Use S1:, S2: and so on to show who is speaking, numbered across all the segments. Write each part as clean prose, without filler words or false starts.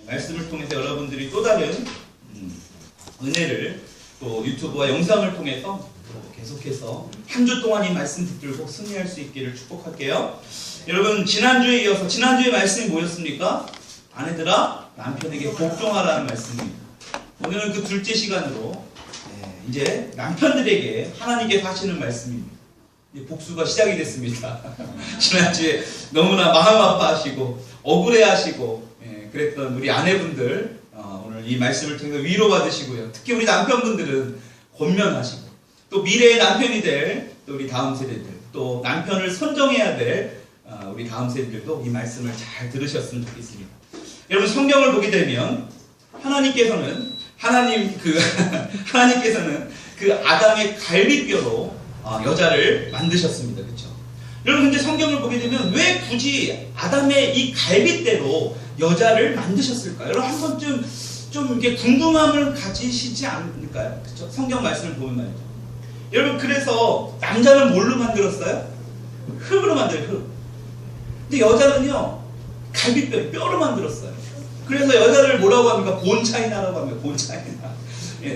S1: 말씀을 통해서 여러분들이 또 다른 은혜를 또 유튜브와 영상을 통해서 계속해서 한 주 동안 이 말씀 붙들고 승리할 수 있기를 축복할게요. 여러분, 지난주에 이어서 지난주에 말씀이 뭐였습니까? 아내들아 남편에게 복종하라는 말씀입니다. 오늘은 그 둘째 시간으로 이제 남편들에게 하나님께서 하시는 말씀입니다. 복수가 시작이 됐습니다. 지난주에 너무나 마음 아파하시고 억울해하시고 그랬던 우리 아내분들 오늘 이 말씀을 통해서 위로받으시고요. 특히 우리 남편분들은 권면하시고 또 미래의 남편이 될 또 우리 다음 세대들, 또 남편을 선정해야 될 우리 다음 세대들도 이 말씀을 잘 들으셨으면 좋겠습니다. 여러분, 성경을 보게 되면 하나님께서는 그 아담의 갈비뼈로 여자를 만드셨습니다. 그렇죠? 여러분, 근데 성경을 보게 되면 왜 굳이 아담의 이 갈비뼈로 여자를 만드셨을까요? 여러분, 한 번쯤 좀 이렇게 궁금함을 가지시지 않을까요? 그렇죠? 성경 말씀을 보면 말이죠. 여러분, 그래서 남자는 뭘로 만들었어요? 흙으로 만들어요. 흙. 근데 여자는요, 갈비뼈, 뼈로 만들었어요. 그래서 여자를 뭐라고 합니까? 본차이나라고 합니다. 본차이나.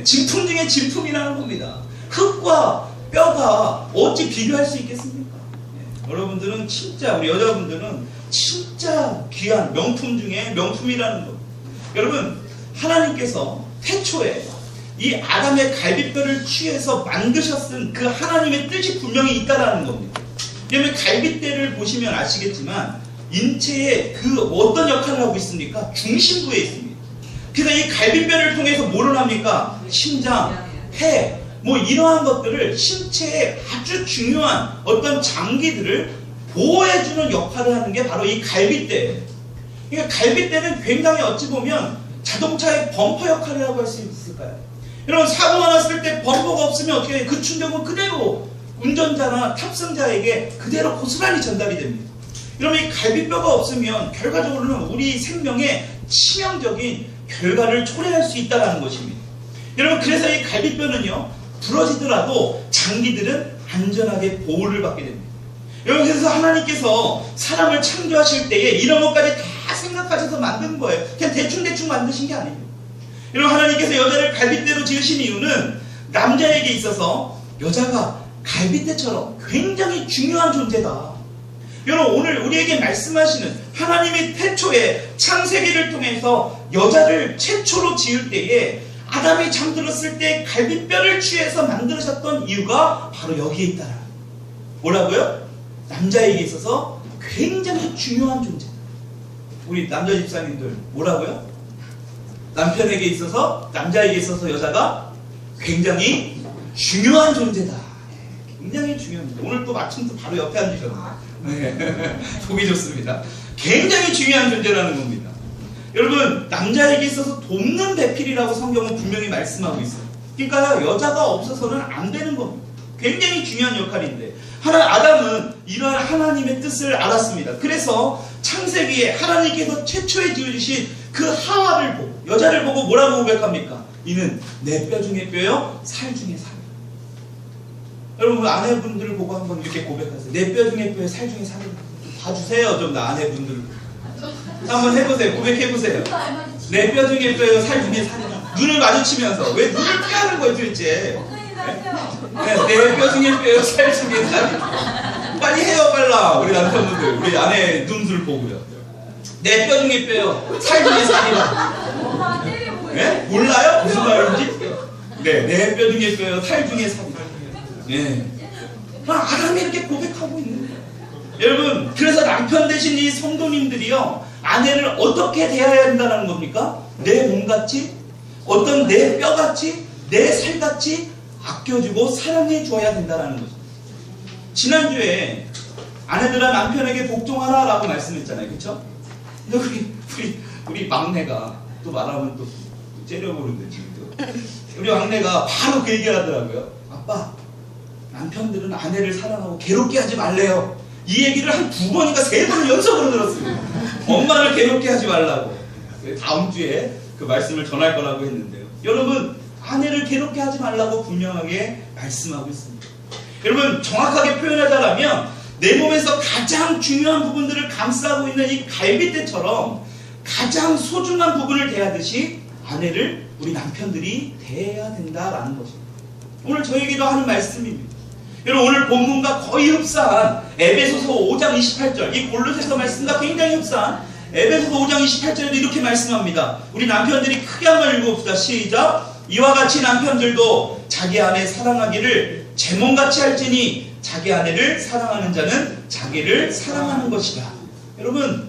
S1: 진품 중에 진품이라는 겁니다. 흙과 뼈가 어찌 비교할 수 있겠습니까? 여러분들은 진짜, 우리 여자분들은 진짜 귀한 명품 중에 명품이라는 겁니다. 여러분, 하나님께서 태초에 이 아담의 갈비뼈를 취해서 만드셨은 그 하나님의 뜻이 분명히 있다라는 겁니다. 여러분, 갈비뼈를 보시면 아시겠지만 인체의 그 어떤 역할을 하고 있습니까? 중심부에 있습니다. 그래서 이 갈비뼈를 통해서 뭐를 합니까? 심장, 폐, 뭐 이러한 것들을 신체의 아주 중요한 어떤 장기들을 보호해주는 역할을 하는 게 바로 이 갈비뼈예요. 그러니까 갈비뼈는 굉장히 어찌 보면 자동차의 범퍼 역할을 하고 할 수 있을까요? 여러분, 사고가 났을 때 범퍼가 없으면 어떻게 해요? 그 충격은 그대로 운전자나 탑승자에게 그대로 고스란히 전달이 됩니다. 여러분, 이 갈비뼈가 없으면 결과적으로는 우리 생명에 치명적인 결과를 초래할 수 있다는 것입니다. 여러분, 그래서 이 갈비뼈는요, 부러지더라도 장기들은 안전하게 보호를 받게 됩니다. 여러분, 그래서 하나님께서 사람을 창조하실 때에 이런 것까지 다 생각하셔서 만든 거예요. 그냥 대충 만드신 게 아닙니다. 여러분, 하나님께서 여자를 갈비뼈로 지으신 이유는 남자에게 있어서 여자가 갈비뼈처럼 굉장히 중요한 존재다. 여러분, 오늘 우리에게 말씀하시는 하나님의 태초에 창세기를 통해서 여자를 최초로 지을 때에 아담이 잠들었을 때 갈비뼈를 취해서 만드셨던 이유가 바로 여기에 있다. 뭐라고요? 남자에게 있어서 굉장히 중요한 존재다. 우리 남자 집사님들 뭐라고요? 남편에게 있어서, 남자에게 있어서 여자가 굉장히 중요한 존재다. 굉장히 중요합니다. 오늘 또 마침 또 바로 옆에 앉으셨네요. 네. 보기 좋습니다. 굉장히 중요한 존재라는 겁니다. 여러분, 남자에게 있어서 돕는 배필이라고 성경은 분명히 말씀하고 있어요. 그러니까 여자가 없어서는 안 되는 겁니다. 굉장히 중요한 역할인데 아담은 이러한 하나님의 뜻을 알았습니다. 그래서 창세기에 하나님께서 최초에 지어주신 그 하와를 보고, 여자를 보고 뭐라고 고백합니까? 이는 내 뼈 중에 뼈요, 살 중에 살. 여러분, 아내분들을 보고 한번 이렇게 고백하세요. 내 뼈 중에 뼈요, 살 중에 살을 봐주세요. 좀 나 아내분들 한번 해보세요. 고백해보세요. 내 뼈 중에 뼈요, 살 중에 살이요. 눈을 마주치면서. 왜 눈을 피하는 거예요 도대체? 내 뼈 중에 뼈요, 살 중에 살이요. 빨리 해요, 빨라. 우리 남편분들, 우리 아내 눈을 보고요. 내 뼈 중에 뼈요, 살 중에 살이라. 네? 몰라요? 무슨 말인지? 네, 내 뼈 중에 뼈요, 살 중에 살이라. 네. 아담이 이렇게 고백하고 있는 거예요. 여러분, 그래서 남편 대신 이 성도님들이요, 아내를 어떻게 대해야 한다는 겁니까? 내 몸같이, 어떤 내 뼈같이, 내 살같이 아껴주고 사랑해 주어야 된다는 거죠. 지난주에 아내들아 남편에게 복종하라 라고 말씀했잖아요. 그쵸? 근데 우리 막내가 또 말하면 또 째려보는데 지금 우리 막내가 바로 그 얘기를 하더라고요. 아빠, 남편들은 아내를 사랑하고 괴롭게 하지 말래요. 이 얘기를 한 2번인가 3번 연속으로 들었습니다. 엄마를 괴롭게 하지 말라고. 다음 주에 그 말씀을 전할 거라고 했는데요. 여러분, 아내를 괴롭게 하지 말라고 분명하게 말씀하고 있습니다. 여러분, 정확하게 표현하자면 내 몸에서 가장 중요한 부분들을 감싸고 있는 이 갈비뼈처럼 가장 소중한 부분을 대하듯이 아내를 우리 남편들이 대해야 된다라는 것입니다. 오늘 저에게도 하는 말씀입니다. 여러분, 오늘 본문과 거의 흡사한 에베소서 5장 28절, 이 골로새서 말씀과 굉장히 흡사한 에베소서 5장 28절에도 이렇게 말씀합니다. 우리 남편들이 크게 한번 읽어봅시다. 시작. 이와 같이 남편들도 자기 아내 사랑하기를 제 몸같이 할지니 자기 아내를 사랑하는 자는 자기를 사랑하는 것이다. 여러분,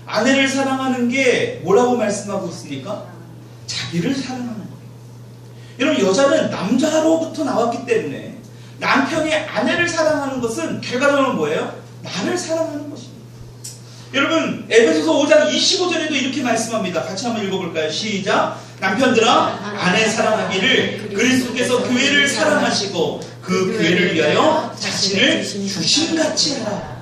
S1: 아내를 사랑하는 게 뭐라고 말씀하고 있습니까? 자기를 사랑하는 거예요. 여러분, 여자는 남자로부터 나왔기 때문에 남편이 아내를 사랑하는 것은 결과적으로 뭐예요? 나를 사랑하는 것입니다. 여러분, 에베소서 5장 25절에도 이렇게 말씀합니다. 같이 한번 읽어볼까요? 시작. 남편들아, 아내 사랑하기를 그리스도께서 교회를 사랑하시고 그 교회를 위하여 자신을 주신같이 하라.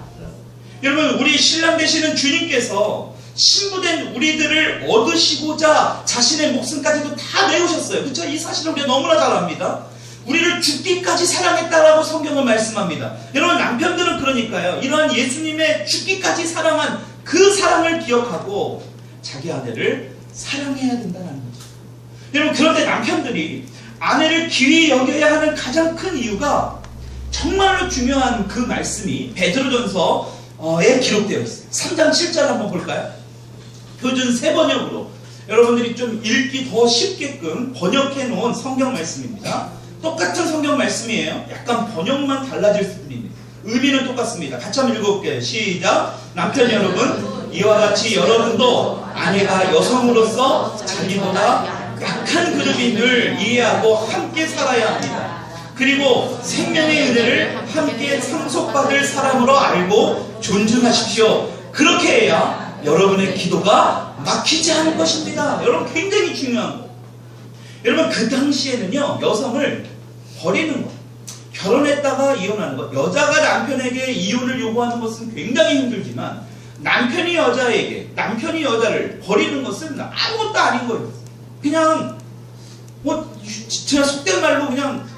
S1: 여러분, 우리 신랑 되시는 주님께서 신부된 우리들을 얻으시고자 자신의 목숨까지도 다 내오셨어요. 그렇죠? 이 사실을 우리가 너무나 잘 압니다. 우리를 죽기까지 사랑했다라고 성경은 말씀합니다. 여러분, 남편들은 그러니까요, 이러한 예수님의 죽기까지 사랑한 그 사랑을 기억하고 자기 아내를 사랑해야 된다는 거죠. 여러분, 그런데 남편들이 아내를 귀히 여겨야 하는 가장 큰 이유가 정말로 중요한 그 말씀이 베드로전서에 기록되어 있어요. 3장 7절 한번 볼까요? 표준 새 번역으로 여러분들이 좀 읽기 더 쉽게끔 번역해 놓은 성경 말씀입니다. 똑같은 성경 말씀이에요. 약간 번역만 달라질 뿐입니다. 의미는 똑같습니다. 같이 한번 읽어볼게요. 시작. 남편 여러분, 이와 같이 여러분도 아내가 여성으로서 자기보다 약한 그룹인 늘 이해하고 함께 살아야 합니다. 그리고 생명의 은혜를 함께 상속받을 사람으로 알고 존중하십시오. 그렇게 해야 여러분의 기도가 막히지 않을 것입니다. 여러분, 굉장히 중요한 거. 여러분, 그 당시에는요, 여성을 버리는 것, 결혼했다가 이혼하는 것, 여자가 남편에게 이혼을 요구하는 것은 굉장히 힘들지만 남편이 여자를 버리는 것은 아무것도 아닌 거예요. 그냥 제가 속된 말로 그냥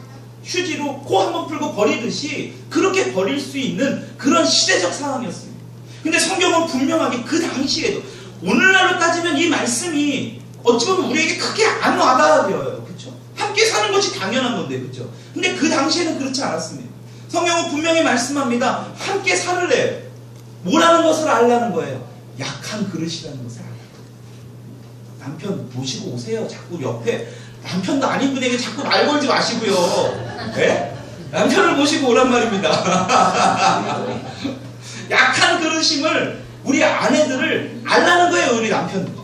S1: 휴지로 코 한번 풀고 버리듯이 그렇게 버릴 수 있는 그런 시대적 상황이었습니다. 근데 성경은 분명하게 그 당시에도, 오늘날로 따지면 이 말씀이 어찌 보면 우리에게 크게 안 와닿아요. 그렇죠? 함께 사는 것이 당연한 건데, 그렇죠? 근데 그 당시에는 그렇지 않았습니다. 성경은 분명히 말씀합니다. 함께 살을래요. 뭐라는 것을 알라는 거예요? 약한 그릇이라는 것을 알라는 거예요. 남편 모시고 오세요. 자꾸 옆에 남편도 아닌 분에게 자꾸 말 걸지 마시고요. 네? 남편을 모시고 오란 말입니다. 약한 그릇임을 우리 아내들을 알라는 거예요, 우리 남편들.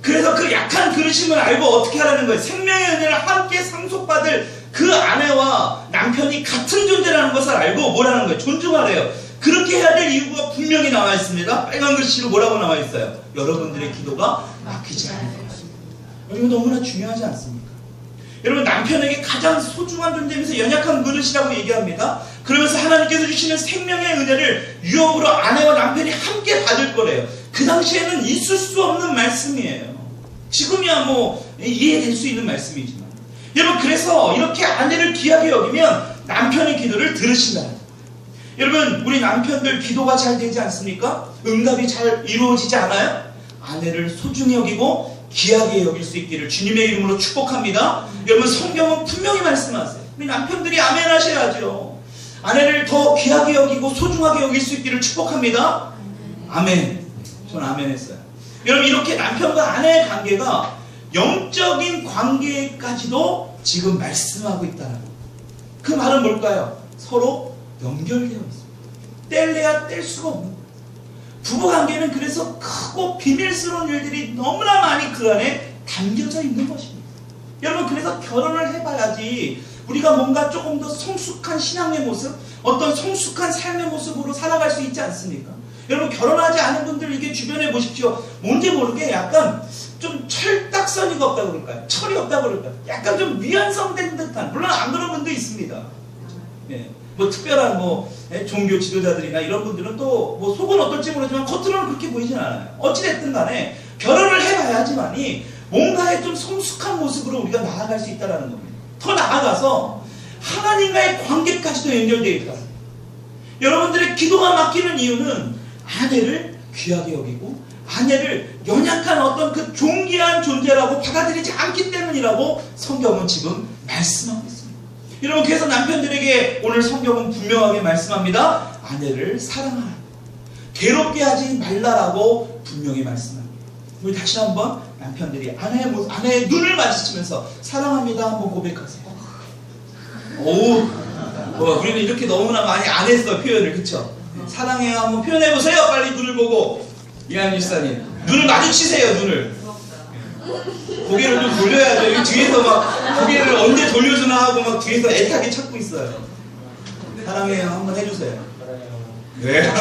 S1: 그래서 그 약한 그릇임을 알고 어떻게 하라는 거예요? 생명의 은혜를 함께 상속받을 그 아내와 남편이 같은 존재라는 것을 알고 뭐라는 거예요? 존중하래요. 그렇게 해야 될 이유가 분명히 나와 있습니다. 빨간 글씨로 뭐라고 나와 있어요? 여러분들의 기도가 막히지 않을 것입니다. 이거 너무나 중요하지 않습니까? 여러분, 남편에게 가장 소중한 존재면서 연약한 그릇이라고 얘기합니다. 그러면서 하나님께서 주시는 생명의 은혜를 유업으로 아내와 남편이 함께 받을 거래요. 그 당시에는 있을 수 없는 말씀이에요. 지금이야 이해될 수 있는 말씀이지만, 여러분, 그래서 이렇게 아내를 귀하게 여기면 남편의 기도를 들으신다. 여러분, 우리 남편들 기도가 잘 되지 않습니까? 응답이 잘 이루어지지 않아요? 아내를 소중히 여기고 귀하게 여길 수 있기를 주님의 이름으로 축복합니다. 여러분, 성경은 분명히 말씀하세요. 우리 남편들이 아멘 하셔야죠. 아내를 더 귀하게 여기고 소중하게 여길 수 있기를 축복합니다. 아멘. 저는 아멘 했어요. 여러분, 이렇게 남편과 아내의 관계가 영적인 관계까지도 지금 말씀하고 있다는 거. 그 말은 뭘까요? 서로 연결되어 있습니다. 뗄래야 뗄 수가 없는 거예요. 부부관계는 그래서 크고 비밀스러운 일들이 너무나 많이 그 안에 담겨져 있는 것입니다. 여러분, 그래서 결혼을 해봐야지 우리가 뭔가 조금 더 성숙한 신앙의 모습, 어떤 성숙한 삶의 모습으로 살아갈 수 있지 않습니까? 여러분, 결혼하지 않은 분들 이게 주변에 보십시오. 뭔지 모르게 약간 좀 철딱서니가 없다고 그럴까요? 철이 없다고 그럴까요? 약간 좀 미완성된 듯한, 물론 안 그런 분도 있습니다. 예. 특별한 종교 지도자들이나 이런 분들은 또 속은 어떨지 모르지만 겉으로는 그렇게 보이진 않아요. 어찌됐든 간에 결혼을 해봐야지만이 뭔가의 좀 성숙한 모습으로 우리가 나아갈 수 있다는 겁니다. 더 나아가서 하나님과의 관계까지도 연결되어 있다. 여러분들의 기도가 막히는 이유는 아내를 귀하게 여기고 아내를 연약한 어떤 그 존귀한 존재라고 받아들이지 않기 때문이라고 성경은 지금 말씀하고 있습니다. 여러분, 그래서 남편들에게 오늘 성경은 분명하게 말씀합니다. 아내를 사랑하라. 괴롭게 하지 말라라고 분명히 말씀합니다. 우리 다시 한번 남편들이 아내의 눈을 마주치면서 사랑합니다 한번 고백하세요. 우리는 이렇게 너무나 많이 안 했어, 표현을. 그쵸? 사랑해요 한번 표현해보세요. 빨리 눈을 보고. 이한 일사님, 눈을 마주치세요. 눈을. 고개를 좀 돌려야죠. 여기 뒤에서 막 고개를 언제 돌려주나 하고 막 뒤에서 애타게 찾고 있어요. 사랑해요 한번 해주세요. 네.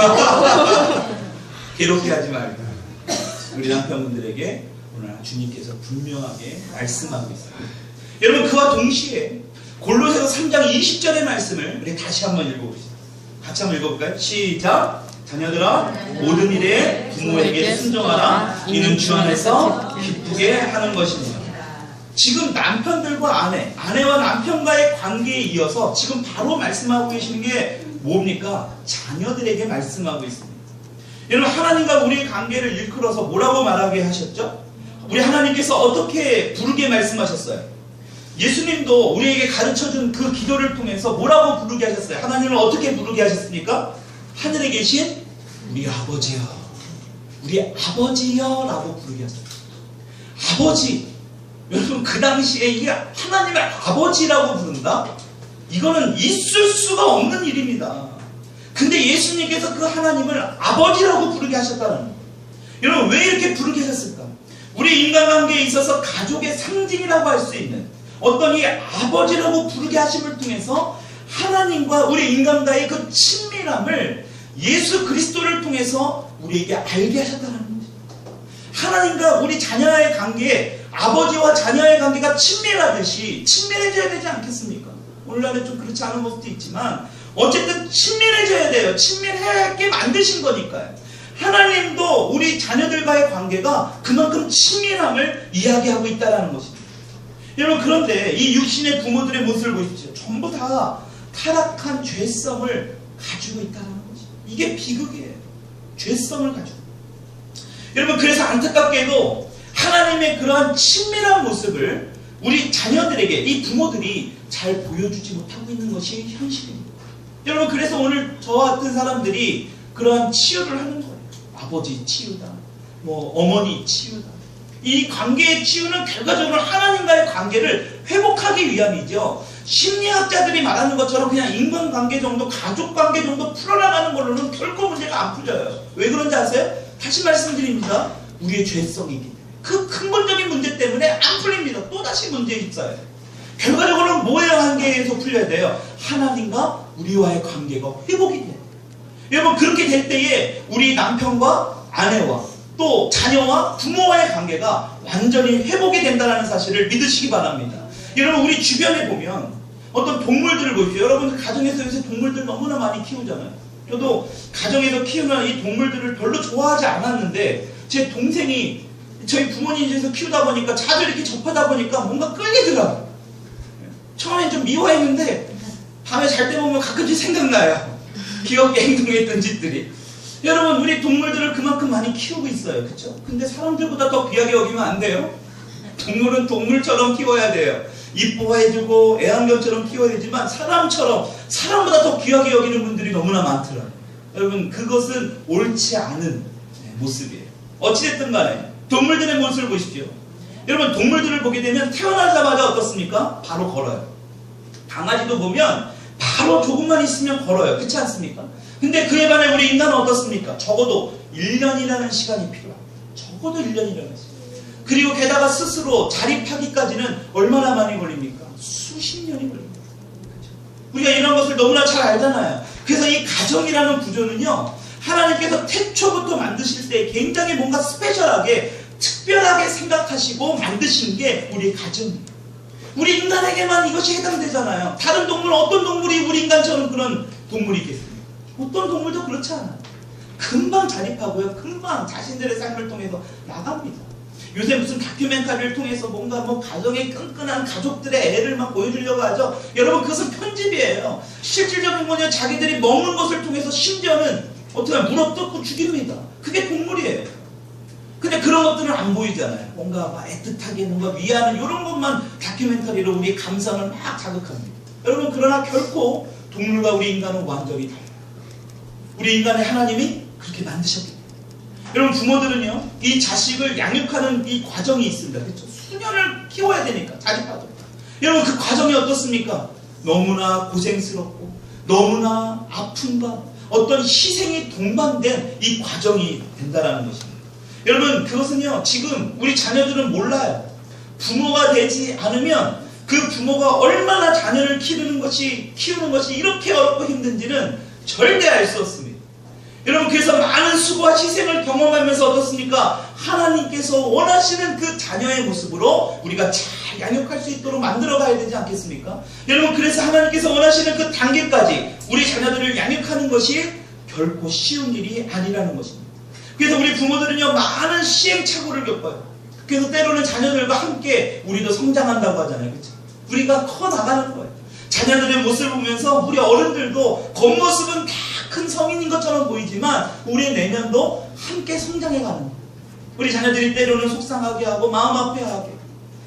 S1: 괴롭게 하지 말고. 우리 남편분들에게 오늘 주님께서 분명하게 말씀하고 있습니다. 여러분, 그와 동시에 골로새서 3장 20절의 말씀을 우리 다시 한번 읽어봅시다. 같이 한번 읽어볼까요? 시작! 자녀들아, 모든 일에 부모에게 순종하라. 이는 주 안에서 기쁘게 하는 것입니다. 지금 남편들과 아내와 남편과의 관계에 이어서 지금 바로 말씀하고 계시는 게 뭡니까? 자녀들에게 말씀하고 있습니다. 여러분, 하나님과 우리의 관계를 일컬어서 뭐라고 말하게 하셨죠? 우리 하나님께서 어떻게 부르게 말씀하셨어요? 예수님도 우리에게 가르쳐준 그 기도를 통해서 뭐라고 부르게 하셨어요? 하나님을 어떻게 부르게 하셨습니까? 하늘에 계신 우리 아버지여, 우리 아버지여 라고 부르게 하셨어요. 아버지. 여러분, 그 당시에 이게 하나님을 아버지라고 부른다? 이거는 있을 수가 없는 일입니다. 근데 예수님께서 그 하나님을 아버지라고 부르게 하셨다는 거예요. 여러분, 왜 이렇게 부르게 하셨을까? 우리 인간관계에 있어서 가족의 상징이라고 할 수 있는 어떤 이 아버지라고 부르게 하심을 통해서 하나님과 우리 인간과의 그 친밀함을 예수 그리스도를 통해서 우리에게 알게 하셨다는 거죠. 하나님과 우리 자녀의 관계에 아버지와 자녀의 관계가 친밀하듯이 친밀해져야 되지 않겠습니까? 오늘날은 좀 그렇지 않은 모습도 있지만 어쨌든 친밀해져야 돼요. 친밀하게 만드신 거니까요. 하나님도 우리 자녀들과의 관계가 그만큼 친밀함을 이야기하고 있다는 것입니다. 여러분, 그런데 이 육신의 부모들의 모습을 보십시오. 전부 다 타락한 죄성을 가지고 있다는 거죠. 이게 비극이에요. 죄성을 가지고. 여러분, 그래서 안타깝게도 하나님의 그러한 친밀한 모습을 우리 자녀들에게 이 부모들이 잘 보여주지 못하고 있는 것이 현실입니다. 여러분, 그래서 오늘 저와 같은 사람들이 그러한 치유를 하는 거예요. 아버지 치유다, 어머니 치유다. 이 관계의 치유는 결과적으로 하나님과의 관계를 회복하기 위함이죠. 심리학자들이 말하는 것처럼 그냥 인간관계 정도, 가족관계 정도 풀어나가는 걸로는 결코 문제가 안 풀려요. 왜 그런지 아세요? 다시 말씀드립니다. 우리의 죄성이기 때문에. 그 근본적인 문제 때문에 안 풀립니다. 또다시 문제에 있어요. 결과적으로는 뭐의 관계에서 풀려야 돼요? 하나님과 우리와의 관계가 회복이 돼요. 여러분, 그렇게 될 때에 우리 남편과 아내와 또 자녀와 부모와의 관계가 완전히 회복이 된다는 사실을 믿으시기 바랍니다. 여러분, 우리 주변에 보면 어떤 동물들을 보십시오. 여러분, 가정에서 요새 동물들 너무나 많이 키우잖아요. 저도 가정에서 키우는 이 동물들을 별로 좋아하지 않았는데 제 동생이 저희 부모님 집에서 키우다 보니까 자주 이렇게 접하다 보니까 뭔가 끌리더라고요. 처음엔 좀 미워했는데 밤에 잘 때 보면 가끔씩 생각나요. 귀엽게 행동했던 짓들이. 여러분, 우리 동물들을 그만큼 많이 키우고 있어요. 그렇죠? 근데 사람들보다 더 귀하게 여기면 안 돼요. 동물은 동물처럼 키워야 돼요. 이뻐해주고 애완견처럼 키워야 되지만 사람처럼, 사람보다 더 귀하게 여기는 분들이 너무나 많더라고요. 여러분, 그것은 옳지 않은 모습이에요. 어찌됐든 간에 동물들의 모습을 보십시오. 여러분, 동물들을 보게 되면 태어나자마자 어떻습니까? 바로 걸어요. 강아지도 보면 바로 조금만 있으면 걸어요. 그렇지 않습니까? 근데 그에 반해 우리 인간은 어떻습니까? 적어도 1년이라는 시간이 필요합니다. 적어도 1년이라는 시간. 그리고 게다가 스스로 자립하기까지는 얼마나 많이 걸립니까? 수십 년이 걸립니다. 그렇죠? 우리가 이런 것을 너무나 잘 알잖아요. 그래서 이 가정이라는 구조는요, 하나님께서 태초부터 만드실 때 굉장히 뭔가 스페셜하게, 특별하게 생각하시고 만드신 게 우리 가정입니다. 우리 인간에게만 이것이 해당되잖아요. 다른 동물, 어떤 동물이 우리 인간처럼 그런 동물이 있겠습니까? 어떤 동물도 그렇지 않아요. 금방 자립하고요. 금방 자신들의 삶을 통해서 나갑니다. 요새 무슨 다큐멘터리를 통해서 뭔가 가정의 끈끈한 가족들의 애를 막 보여주려고 하죠. 여러분, 그것은 편집이에요. 실질적인 거는 자기들이 먹는 것을 통해서 심지어는 어떻게 하면 물어뜯고 죽입니다. 그게 동물이에요. 근데 그런 것들은 안 보이잖아요. 뭔가 막 애틋하게 뭔가 위하는 이런 것만 다큐멘터리로 우리의 감상을 막 자극합니다. 여러분, 그러나 결코 동물과 우리 인간은 완전히 달라요. 우리 인간의 하나님이 그렇게 만드셨기 때문에. 여러분, 부모들은요, 이 자식을 양육하는 이 과정이 있습니다. 그렇죠? 수년을 키워야 되니까, 자식파도. 여러분, 그 과정이 어떻습니까? 너무나 고생스럽고, 너무나 아픔과 어떤 희생이 동반된 이 과정이 된다는 것입니다. 여러분, 그것은요, 지금 우리 자녀들은 몰라요. 부모가 되지 않으면 그 부모가 얼마나 자녀를 키우는 것이 이렇게 어렵고 힘든지는 절대 알 수 없습니다. 여러분, 그래서 많은 수고와 희생을 경험하면서 어떻습니까? 하나님께서 원하시는 그 자녀의 모습으로 우리가 잘 양육할 수 있도록 만들어 가야 되지 않겠습니까? 여러분, 그래서 하나님께서 원하시는 그 단계까지 우리 자녀들을 양육하는 것이 결코 쉬운 일이 아니라는 것입니다. 그래서 우리 부모들은요, 많은 시행착오를 겪어요. 그래서 때로는 자녀들과 함께 우리도 성장한다고 하잖아요. 그렇죠? 우리가 커 나가는 거예요. 자녀들의 모습을 보면서 우리 어른들도 겉모습은 다 큰 성인인 것처럼 보이지만 우리의 내면도 함께 성장해가는 거예요. 우리 자녀들이 때로는 속상하게 하고 마음 아파하게,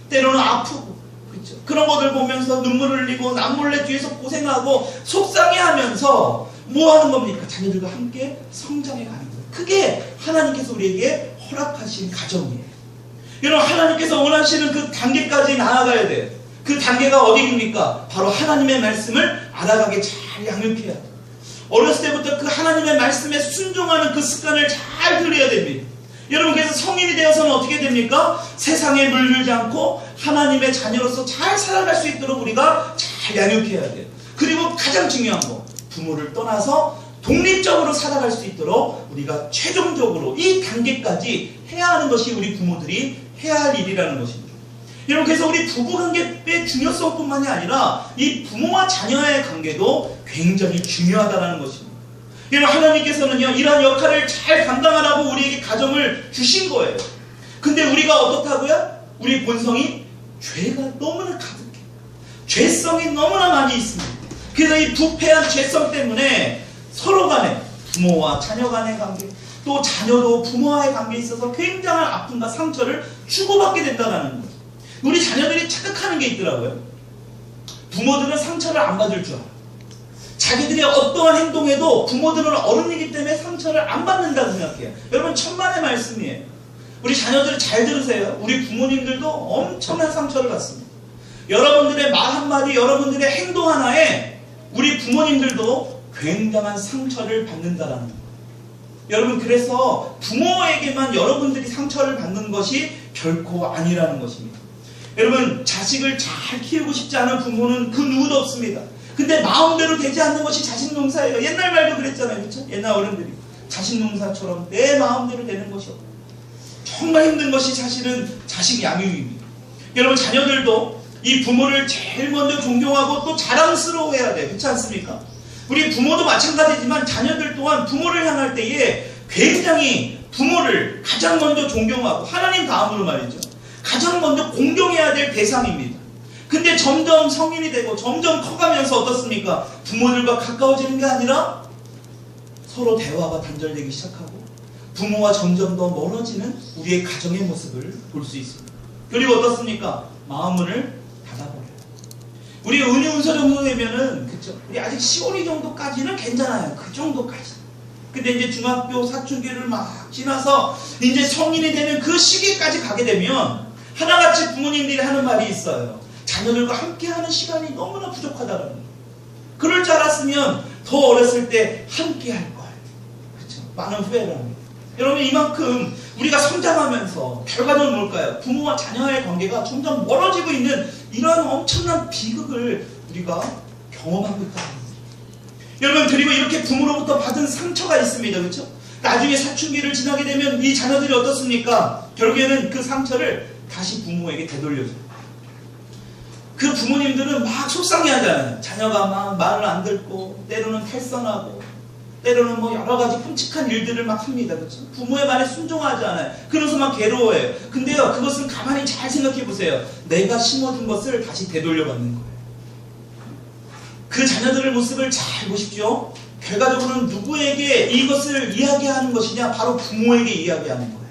S1: 때로는 아프고, 그렇죠? 그런 것들 보면서 눈물을 흘리고 남몰래 뒤에서 고생하고 속상해하면서 뭐 하는 겁니까? 자녀들과 함께 성장해가는 거예요. 그게 하나님께서 우리에게 허락하신 가정이에요. 여러분, 하나님께서 원하시는 그 단계까지 나아가야 돼요. 그 단계가 어디입니까? 바로 하나님의 말씀을 알아가게 잘 양육해야 돼요. 어렸을 때부터 그 하나님의 말씀에 순종하는 그 습관을 잘 들여야 됩니다. 여러분, 그래서 성인이 되어서는 어떻게 됩니까? 세상에 물들지 않고 하나님의 자녀로서 잘 살아갈 수 있도록 우리가 잘 양육해야 돼요. 그리고 가장 중요한 거, 부모를 떠나서 독립적으로 살아갈 수 있도록 우리가 최종적으로 이 단계까지 해야 하는 것이 우리 부모들이 해야 할 일이라는 것입니다. 여러분, 그래서 우리 부부관계의 중요성뿐만이 아니라 이 부모와 자녀의 관계도 굉장히 중요하다는 것입니다. 여러분, 하나님께서는요, 이러한 역할을 잘 감당하라고 우리에게 가정을 주신 거예요. 근데 우리가 어떻다고요? 우리 본성이 죄가 너무나 가득해. 죄성이 너무나 많이 있습니다. 그래서 이 부패한 죄성 때문에 서로 간에, 부모와 자녀 간의 관계, 또 자녀도 부모와의 관계에 있어서 굉장한 아픔과 상처를 주고받게 된다는 거예요. 우리 자녀들이 착각하는 게 있더라고요. 부모들은 상처를 안 받을 줄 알아요. 자기들이 어떠한 행동에도 부모들은 어른이기 때문에 상처를 안 받는다고 생각해요. 여러분, 천만의 말씀이에요. 우리 자녀들 잘 들으세요. 우리 부모님들도 엄청난 상처를 받습니다. 여러분들의 말 한마디, 여러분들의 행동 하나에 우리 부모님들도 굉장한 상처를 받는다라는 거예요. 여러분, 그래서 부모에게만 여러분들이 상처를 받는 것이 결코 아니라는 것입니다. 여러분, 자식을 잘 키우고 싶지 않은 부모는 그 누구도 없습니다. 근데 마음대로 되지 않는 것이 자식 농사예요. 옛날 말도 그랬잖아요. 그렇죠? 옛날 어른들이. 자식 농사처럼 내 마음대로 되는 것이 없고, 정말 힘든 것이 사실은 자식 양육입니다. 여러분, 자녀들도 이 부모를 제일 먼저 존경하고 또 자랑스러워해야 돼요. 그렇지 않습니까? 우리 부모도 마찬가지지만 자녀들 또한 부모를 향할 때에 굉장히 부모를 가장 먼저 존경하고, 하나님 다음으로 말이죠, 가장 먼저 공경해야 될 대상입니다. 근데 점점 성인이 되고 점점 커가면서 어떻습니까? 부모들과 가까워지는 게 아니라 서로 대화가 단절되기 시작하고 부모와 점점 더 멀어지는 우리의 가정의 모습을 볼 수 있습니다. 그리고 어떻습니까? 마음문을 닫아버려요. 우리 은유운서 정도 되면은, 그쵸? 우리 아직 시골이 정도까지는 괜찮아요. 그 정도까지. 근데 이제 중학교 사춘기를 막 지나서 이제 성인이 되는 그 시기까지 가게 되면 하나같이 부모님들이 하는 말이 있어요. 자녀들과 함께하는 시간이 너무나 부족하다는 거예요. 그럴 줄 알았으면 더 어렸을 때 함께할 거예요. 그렇죠? 많은 후회를 합니다. 여러분, 이만큼 우리가 성장하면서 결과는 뭘까요? 부모와 자녀의 관계가 점점 멀어지고 있는 이러한 엄청난 비극을 우리가 경험하고 있다는 거예요. 여러분, 그리고 이렇게 부모로부터 받은 상처가 있습니다. 그렇죠? 나중에 사춘기를 지나게 되면 이 자녀들이 어떻습니까? 결국에는 그 상처를 다시 부모에게 되돌려줘요. 그 부모님들은 막 속상해 하잖아요. 자녀가 막 말을 안 듣고, 때로는 탈선하고, 때로는 뭐 여러 가지 끔찍한 일들을 막 합니다. 그렇죠? 부모의 말에 순종하지 않아요. 그래서 막 괴로워해요. 근데요, 그것은 가만히 잘 생각해 보세요. 내가 심어준 것을 다시 되돌려받는 거예요. 그 자녀들의 모습을 잘 보십시오. 결과적으로는 누구에게 이것을 이야기하는 것이냐? 바로 부모에게 이야기하는 거예요.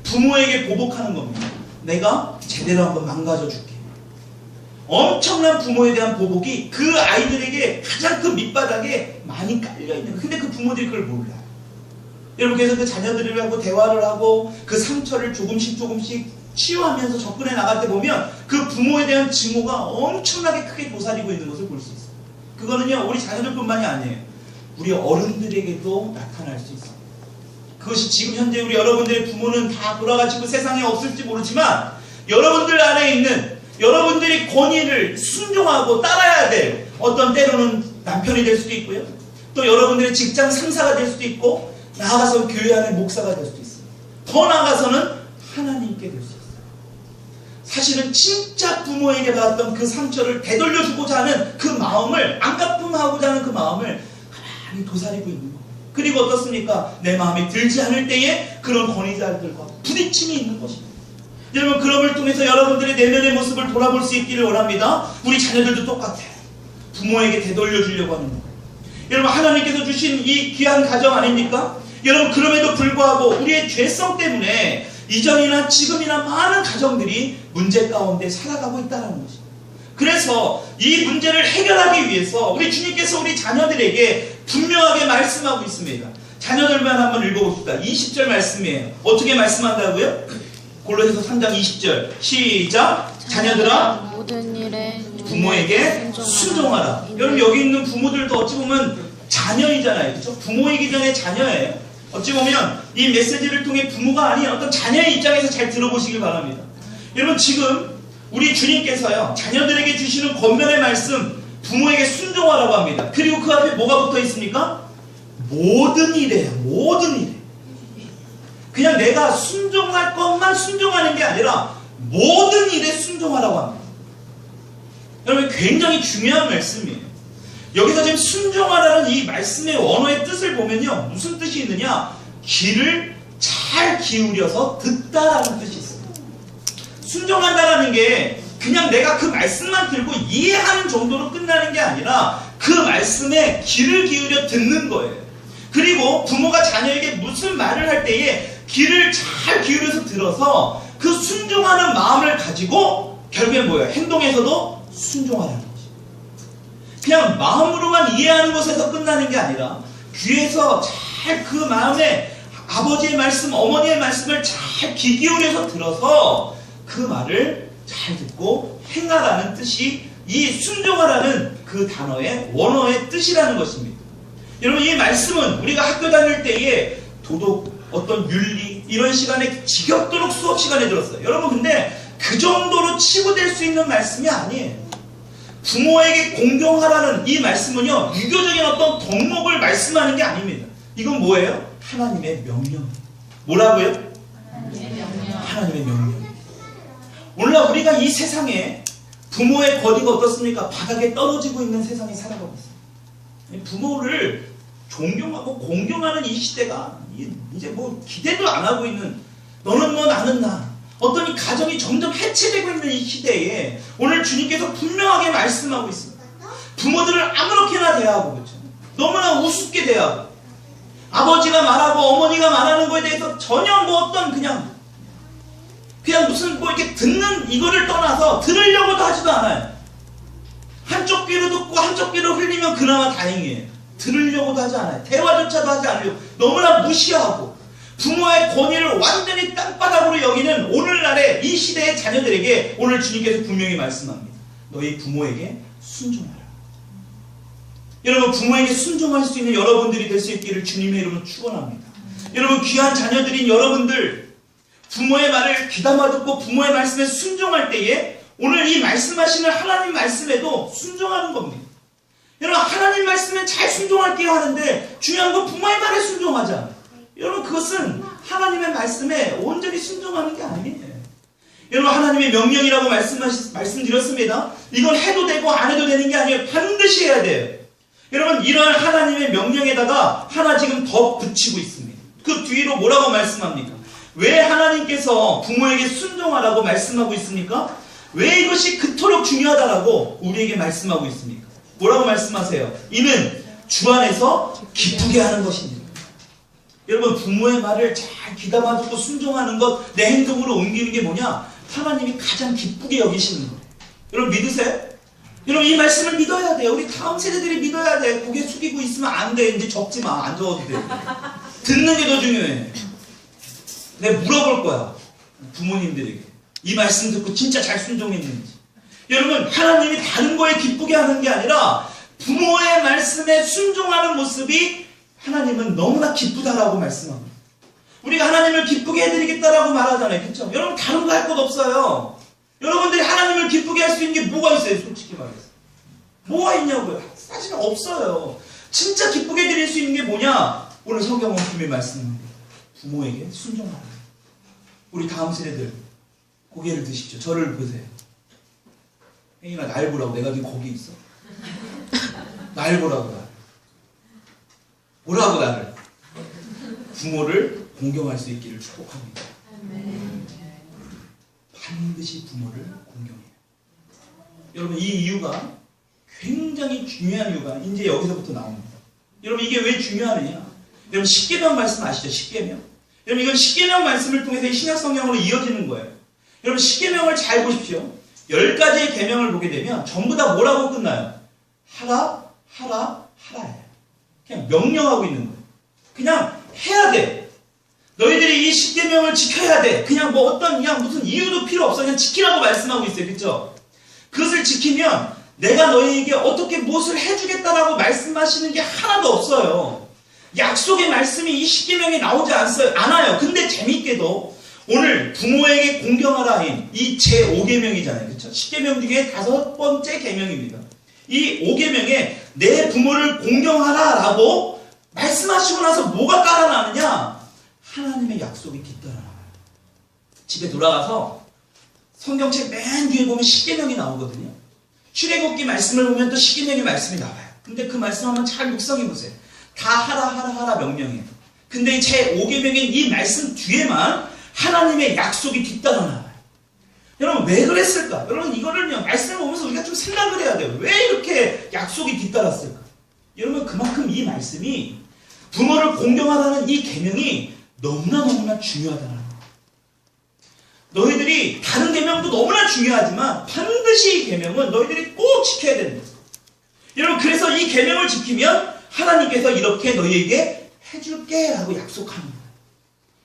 S1: 부모에게 보복하는 겁니다. 내가 제대로 한번 망가져줄게. 엄청난 부모에 대한 보복이 그 아이들에게 가장 그 밑바닥에 많이 깔려있는 거예요. 근데 그 부모들이 그걸 몰라요. 여러분, 그래서 그 자녀들하고 대화를 하고 그 상처를 조금씩 치유하면서 접근해 나갈 때 보면 그 부모에 대한 증오가 엄청나게 크게 도사리고 있는 것을 볼 수 있어요. 그거는요, 우리 자녀들뿐만이 아니에요. 우리 어른들에게도 나타날 수 있어요. 그것이 지금 현재 우리 여러분들의 부모는 다 돌아가시고 세상에 없을지 모르지만 여러분들 안에 있는 여러분들이 권위를 순종하고 따라야 될 어떤 때로는 남편이 될 수도 있고요. 또 여러분들의 직장 상사가 될 수도 있고 나아가서 교회 안의 목사가 될 수도 있어요. 더 나아가서는 하나님께 될 수 있어요. 사실은 진짜 부모에게 받았던 그 상처를 되돌려주고자 하는 그 마음을 안갚음하고자 하는 그 마음을 가만히 도사리고 있는 거예요. 그리고 어떻습니까? 내 마음에 들지 않을 때에 그런 권위자들과 부딪힘이 있는 것입니다. 여러분, 그럼을 통해서 여러분들의 내면의 모습을 돌아볼 수 있기를 원합니다. 우리 자녀들도 똑같아요. 부모에게 되돌려주려고 하는 거예요. 여러분, 하나님께서 주신 이 귀한 가정 아닙니까? 여러분, 그럼에도 불구하고 우리의 죄성 때문에 이전이나 지금이나 많은 가정들이 문제 가운데 살아가고 있다는 것입니다. 그래서 이 문제를 해결하기 위해서 우리 주님께서 우리 자녀들에게 분명하게 말씀하고 있습니다. 자녀들만 한번 읽어봅시다. 20절 말씀이에요. 어떻게 말씀한다고요? 골로새서 3장 20절 시작. 자녀들아
S2: 모든 일에
S1: 부모에게 순종하라. 여러분, 여기 있는 부모들도 어찌 보면 자녀이잖아요. 그렇죠? 부모이기 전에 자녀예요. 어찌 보면 이 메시지를 통해 부모가 아닌 어떤 자녀의 입장에서 잘 들어보시길 바랍니다. 여러분, 지금 우리 주님께서요, 자녀들에게 주시는 권면의 말씀, 부모에게 순종하라고 합니다. 그리고 그 앞에 뭐가 붙어 있습니까? 모든 일이에요. 모든 일. 그냥 내가 순종할 것만 순종하는 게 아니라 모든 일에 순종하라고 합니다. 여러분, 굉장히 중요한 말씀이에요. 여기서 지금 순종하라는 이 말씀의 원어의 뜻을 보면요, 무슨 뜻이 있느냐? 귀를 잘 기울여서 듣다라는 뜻이 있어요. 순종한다라는 게 그냥 내가 그 말씀만 들고 이해하는 정도로 끝나는 게 아니라 그 말씀에 귀를 기울여 듣는 거예요. 그리고 부모가 자녀에게 무슨 말을 할 때에 귀를 잘 기울여서 들어서 그 순종하는 마음을 가지고 결국엔 뭐예요? 행동에서도 순종하라는 거죠. 그냥 마음으로만 이해하는 것에서 끝나는 게 아니라 귀에서 잘 그 마음에 아버지의 말씀, 어머니의 말씀을 잘 귀 기울여서 들어서 그 말을 잘 듣고 행하라는 뜻이 이 순종하라는 그 단어의 원어의 뜻이라는 것입니다. 여러분, 이 말씀은 우리가 학교 다닐 때에 도덕, 어떤 윤리 이런 시간에 지겹도록 수업 시간에 들었어요. 여러분, 근데 그 정도로 치부될 수 있는 말씀이 아니에요. 부모에게 공경하라는 이 말씀은요, 유교적인 어떤 덕목을 말씀하는 게 아닙니다. 이건 뭐예요? 하나님의 명령. 뭐라고요? 하나님의 명령. 오늘날 우리가 이 세상에 부모의 권위가 어떻습니까? 바닥에 떨어지고 있는 세상에 살아가고 있어요. 부모를 존경하고 공경하는 이 시대가 이제 뭐 기대도 안 하고 있는, 너는 너 나는 나, 어떤 이 가정이 점점 해체되고 있는 이 시대에 오늘 주님께서 분명하게 말씀하고 있습니다. 부모들을 아무렇게나 대하고, 그렇죠? 너무나 우습게 대하고, 아버지가 말하고 어머니가 말하는 거에 대해서 전혀 뭐 어떤 그냥 무슨 뭐 이렇게 듣는 이거를 떠나서 들으려고도 하지도 않아요. 한쪽 귀로 듣고 한쪽 귀로 흘리면 그나마 다행이에요. 들으려고도 하지 않아요. 대화조차도 하지 않으려고 너무나 무시하고 부모의 권위를 완전히 땅바닥으로 여기는 오늘날의 이 시대의 자녀들에게 오늘 주님께서 분명히 말씀합니다. 너희 부모에게 순종하라. 여러분, 부모에게 순종할 수 있는 여러분들이 될 수 있기를 주님의 이름으로 축원합니다. 여러분, 귀한 자녀들인 여러분들, 부모의 말을 귀담아 듣고 부모의 말씀에 순종할 때에 오늘 이 말씀하시는 하나님 말씀에도 순종하는 겁니다. 여러분, 하나님 말씀에 잘 순종할게요 하는데 중요한 건 부모의 말에 순종하자. 여러분, 그것은 하나님의 말씀에 온전히 순종하는 게 아니에요. 여러분, 하나님의 명령이라고 말씀드렸습니다. 이건 해도 되고 안 해도 되는 게 아니에요. 반드시 해야 돼요. 여러분, 이러한 하나님의 명령에다가 하나 지금 더 붙이고 있습니다. 그 뒤로 뭐라고 말씀합니까? 왜 하나님께서 부모에게 순종하라고 말씀하고 있습니까? 왜 이것이 그토록 중요하다라고 우리에게 말씀하고 있습니까? 뭐라고 말씀하세요? 이는 주 안에서 기쁘게 하는 것입니다. 여러분 부모의 말을 잘 귀담아 듣고 순종하는 것, 내 행동으로 옮기는 게 뭐냐? 하나님이 가장 기쁘게 여기시는 거예요. 여러분 믿으세요? 여러분 이 말씀을 믿어야 돼요. 우리 다음 세대들이 믿어야 돼. 고개 숙이고 있으면 안 돼. 이제 적지 마. 안 적어도 돼. 듣는 게 더 중요해. 내가 물어볼 거야. 부모님들에게. 이 말씀 듣고 진짜 잘 순종했는지. 여러분 하나님이 다른 거에 기쁘게 하는 게 아니라 부모의 말씀에 순종하는 모습이 하나님은 너무나 기쁘다라고 말씀합니다. 우리가 하나님을 기쁘게 해드리겠다라고 말하잖아요. 그렇죠? 여러분 다른 거 할 것 없어요. 여러분들이 하나님을 기쁘게 할 수 있는 게 뭐가 있어요? 솔직히 말해서. 뭐가 있냐고요? 사실 없어요. 진짜 기쁘게 해드릴 수 있는 게 뭐냐? 오늘 성경 말씀이 말씀합니다. 부모에게 순종하라. 우리 다음 세대들 고개를 드십시오. 저를 보세요. 혜인아 날 보라고. 내가 지금 거기 있어. 날 보라고. 날. 보라고 나를. 부모를 공경할 수 있기를 축복합니다. 반드시 부모를 공경해요. 여러분 이 이유가 굉장히 중요한 이유가 이제 여기서부터 나옵니다. 여러분 이게 왜 중요하느냐? 여러분 십계명 말씀 아시죠? 십계명. 여러분 이건 십계명 말씀을 통해서 이 신약 성경으로 이어지는 거예요. 여러분 십계명을 잘 보십시오. 10가지의 계명을 보게 되면 전부 다 뭐라고 끝나요? 하라, 하라, 하라예요. 그냥 명령하고 있는 거예요. 그냥 해야 돼. 너희들이 이 십계명을 지켜야 돼. 그냥 뭐 어떤 그냥 무슨 이유도 필요 없어. 그냥 지키라고 말씀하고 있어요. 그렇죠? 그것을 지키면 내가 너희에게 어떻게 무엇을 해주겠다라고 말씀하시는 게 하나도 없어요. 약속의 말씀이 이 십계명에 나오지 않아요. 근데 재밌게도 오늘 부모에게 공경하라인 이 제5계명이잖아요. 그렇죠? 십계명 중에 5번째 계명입니다. 이 5계명에 내 부모를 공경하라라고 말씀하시고 나서 뭐가 따라나느냐? 하나님의 약속이 뒤따라나요. 집에 돌아가서 성경책 맨 뒤에 보면 십계명이 나오거든요. 출애굽기 말씀을 보면 또 십계명의 말씀이 나와요. 근데 그 말씀 한번 잘 묵상해 보세요. 다 하라 하라 하라 명령이에요. 근데 이 제5계명인 이 말씀 뒤에만 하나님의 약속이 뒤따라 나와요. 여러분 왜 그랬을까? 여러분 이거를요 말씀을 보면서 우리가 좀 생각을 해야 돼요. 왜 이렇게 약속이 뒤따랐을까? 여러분 그만큼 이 말씀이 부모를 공경하라는 이 계명이 너무나 중요하다는 거예요. 너희들이 다른 계명도 너무나 중요하지만 반드시 이 계명은 너희들이 꼭 지켜야 되는 거예요. 여러분 그래서 이 계명을 지키면 하나님께서 이렇게 너희에게 해줄게 라고 약속하는 거예요.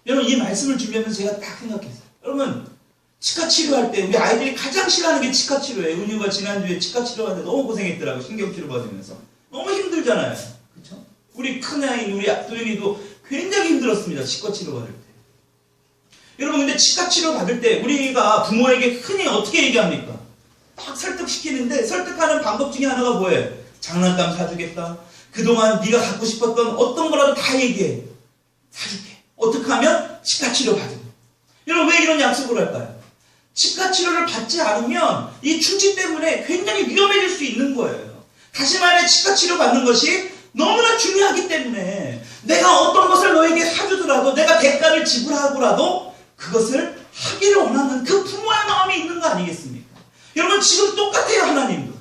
S1: 여러분 이 말씀을 준비하면서 제가 딱 생각했어요. 여러분 치과 치료할 때 우리 아이들이 가장 싫어하는 게 치과 치료예요. 은유가 지난주에 치과 치료하는데 너무 고생했더라고. 신경치료 받으면서. 너무 힘들잖아요. 그렇죠? 우리 큰아이 우리 도윤이도 굉장히 힘들었습니다. 치과 치료 받을 때. 여러분 근데 치과 치료 받을 때 우리가 부모에게 흔히 어떻게 얘기합니까? 딱 설득시키는데 설득하는 방법 중에 하나가 뭐예요? 장난감 사주겠다. 그동안 네가 갖고 싶었던 어떤 거라도 다 얘기해. 사줄게. 어떻게 하면 치과 치료 받으면. 여러분 왜 이런 약속을 할까요? 치과 치료를 받지 않으면 이 충치 때문에 굉장히 위험해질 수 있는 거예요. 다시 말해 치과 치료 받는 것이 너무나 중요하기 때문에 내가 어떤 것을 너에게 사주더라도 내가 대가를 지불하고라도 그것을 하기를 원하는 그 부모의 마음이 있는 거 아니겠습니까? 여러분 지금 똑같아요. 하나님도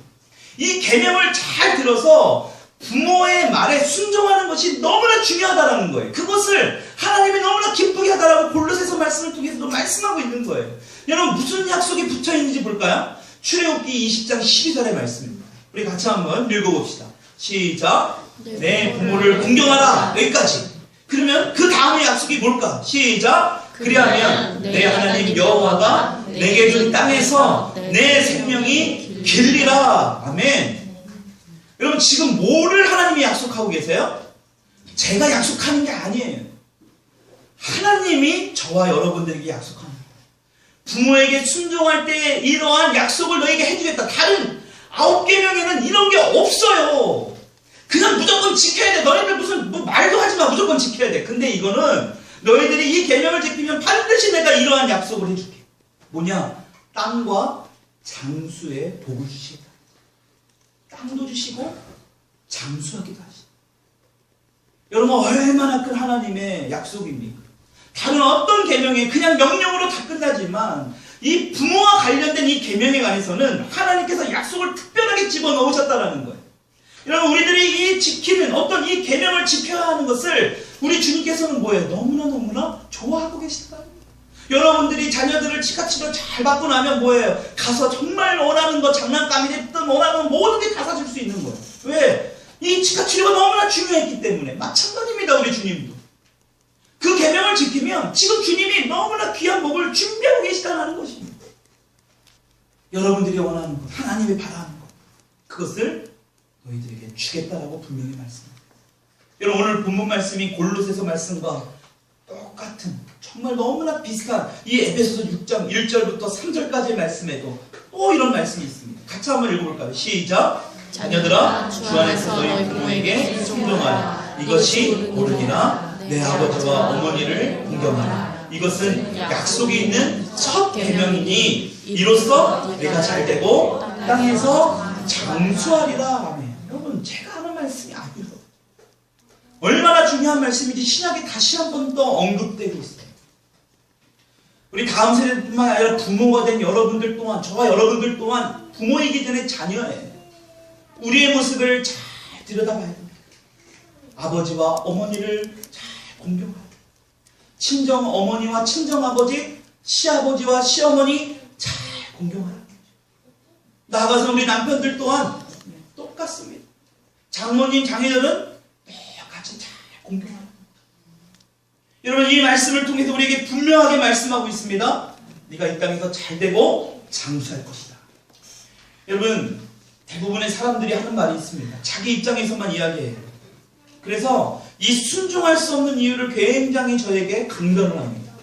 S1: 이 계명을 잘 들어서 부모의 말에 순종하는 것이 너무나 중요하다는 거예요. 그것을 하나님이 너무나 기쁘게 하다라고 골로새서 말씀을 통해서도 말씀하고 있는 거예요. 여러분 무슨 약속이 붙어있는지 볼까요? 출애굽기 20장 12절의 말씀입니다. 우리 같이 한번 읽어봅시다. 시작. 내 부모를 공경하라. 여기까지. 그러면 그 다음의 약속이 뭘까? 시작. 그리하면 내 하나님 여호와가 내게 준 땅에서 내 생명이 길리라. 아멘. 여러분 지금 뭐를 하나님이 약속하고 계세요? 제가 약속하는 게 아니에요. 하나님이 저와 여러분들에게 약속하는 거예요. 부모에게 순종할 때 이러한 약속을 너에게 해주겠다. 다른 9계명에는 이런 게 없어요. 그냥 무조건 지켜야 돼. 너희들 무슨 말도 하지 마. 무조건 지켜야 돼. 근데 이거는 너희들이 이 계명을 지키면 반드시 내가 이러한 약속을 해줄게. 뭐냐? 땅과 장수의 복을 주시겠다. 땅도 주시고 장수하기도 하시고. 여러분 얼마나 큰 하나님의 약속입니까? 다른 어떤 계명에 그냥 명령으로 다 끝나지만 이 부모와 관련된 이 계명에 관해서는 하나님께서 약속을 특별하게 집어넣으셨다는 거예요. 여러분, 우리들이 이 지키는 어떤 이 계명을 지켜야 하는 것을 우리 주님께서는 뭐예요? 너무나 좋아하고 계시다. 여러분들이 자녀들을 치카치로 잘 받고 나면 뭐예요? 가서 정말 원하는 거, 장난감이 됐든 원하는 모든 게 다 사줄 수 있는 거예요. 왜? 이 치카치료가 너무나 중요했기 때문에. 마찬가지입니다, 우리 주님도. 그 계명을 지키면 지금 주님이 너무나 귀한 복을 준비하고 계시다는 것입니다. 여러분들이 원하는 것, 하나님이 바라는 것, 그것을 너희들에게 주겠다라고 분명히 말씀합니다. 여러분, 오늘 본문 말씀이 골로새서 말씀과 똑같은, 정말 너무나 비슷한 이 에베소서 6장 1절부터 3절까지의 말씀에도 또 이런 말씀이 있습니다. 같이 한번 읽어볼까요? 시작! 자녀들아, 주 안에서 너희 부모에게 순종하라. 이것이 옳으니라. 내 아버지와 어머니를 공경하라. 이것은 약속이 있는 첫 계명이니 이로써 내가 잘되고 땅에서 장수하리라. 아멘. 여러분, 제가 하는 말씀이 아니에요. 얼마나 중요한 말씀인지 신약에 다시 한 번 더 언급되고 있어요. 우리 다음 세대뿐만 아니라 부모가 된 여러분들 또한, 저와 여러분들 또한 부모이기 전에 자녀예요. 우리의 모습을 잘 들여다봐야 됩니다. 아버지와 어머니를 잘 공경하라. 친정 어머니와 친정 아버지, 시아버지와 시어머니 잘 공경하라. 나아가서 우리 남편들 또한 똑같습니다. 장모님, 장인어른 똑같이 잘 공경하라. 여러분, 이 말씀을 통해서 우리에게 분명하게 말씀하고 있습니다. 네가 이 땅에서 잘되고 장수할 것이다. 여러분, 대부분의 사람들이 하는 말이 있습니다. 자기 입장에서만 이야기해요. 그래서 이 순종할 수 없는 이유를 굉장히 저에게 강변을 합니다.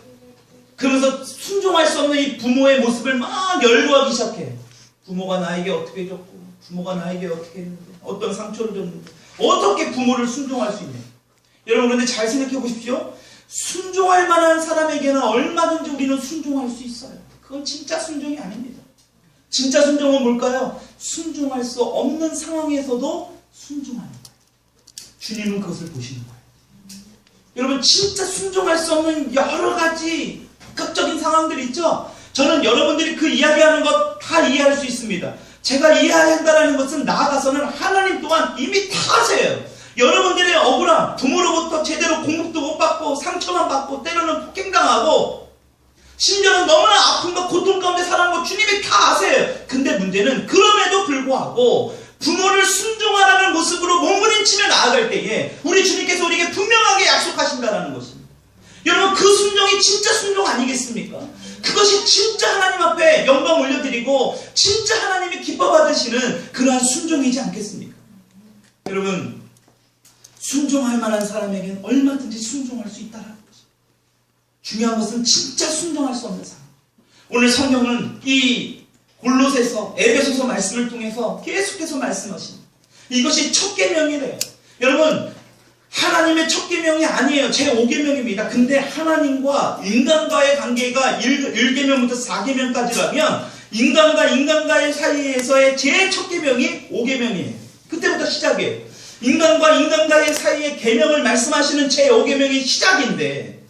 S1: 그러면서 순종할 수 없는 이 부모의 모습을 막 열거하기 시작해요. 부모가 나에게 어떻게 해줬고, 부모가 나에게 어떻게 했는데, 어떤 상처를 줬는데, 어떻게 부모를 순종할 수 있냐. 여러분, 그런데 잘 생각해 보십시오. 순종할 만한 사람에게는 얼마든지 우리는 순종할 수 있어요. 그건 진짜 순종이 아닙니다. 진짜 순종은 뭘까요? 순종할 수 없는 상황에서도 순종하는 거예요. 주님은 그것을 보시는 거예요. 여러분, 진짜 순종할 수 없는 여러 가지 극적인 상황들이 있죠? 저는 여러분들이 그 이야기하는 것 다 이해할 수 있습니다. 제가 이해한다는 것은 나아가서는 하나님 또한 이미 다 아세요. 여러분들의 억울함, 부모로부터 제대로 공급도 못 받고 상처만 받고 때로는 폭행당하고 심지어는 너무나 아픔과 고통 가운데 살아온 거 주님이 다 아세요. 근데 문제는 그럼에도 불구하고 부모를 순종하라는 모습으로 몸부림치며 나아갈 때에 우리 주님께서 우리에게 분명하게 약속하신다는 것입니다. 여러분, 그 순종이 진짜 순종 아니겠습니까? 그것이 진짜 하나님 앞에 영광 올려드리고 진짜 하나님이 기뻐 받으시는 그러한 순종이지 않겠습니까? 여러분, 순종할 만한 사람에게는 얼마든지 순종할 수 있다는 것입니다. 중요한 것은 진짜 순종할 수 없는 사람. 오늘 성경은 이 골로새서, 에베소서 말씀을 통해서 계속해서 말씀하십니다. 이것이 첫 계명이래요. 여러분, 하나님의 첫 계명이 아니에요. 제5계명입니다. 근데 하나님과 인간과의 관계가 1계명부터 4계명까지라면 인간과 인간과의 사이에서의 제일 첫 계명이 5계명이에요. 그때부터 시작이에요. 인간과 인간과의 사이의 계명을 말씀하시는 제5계명이 시작인데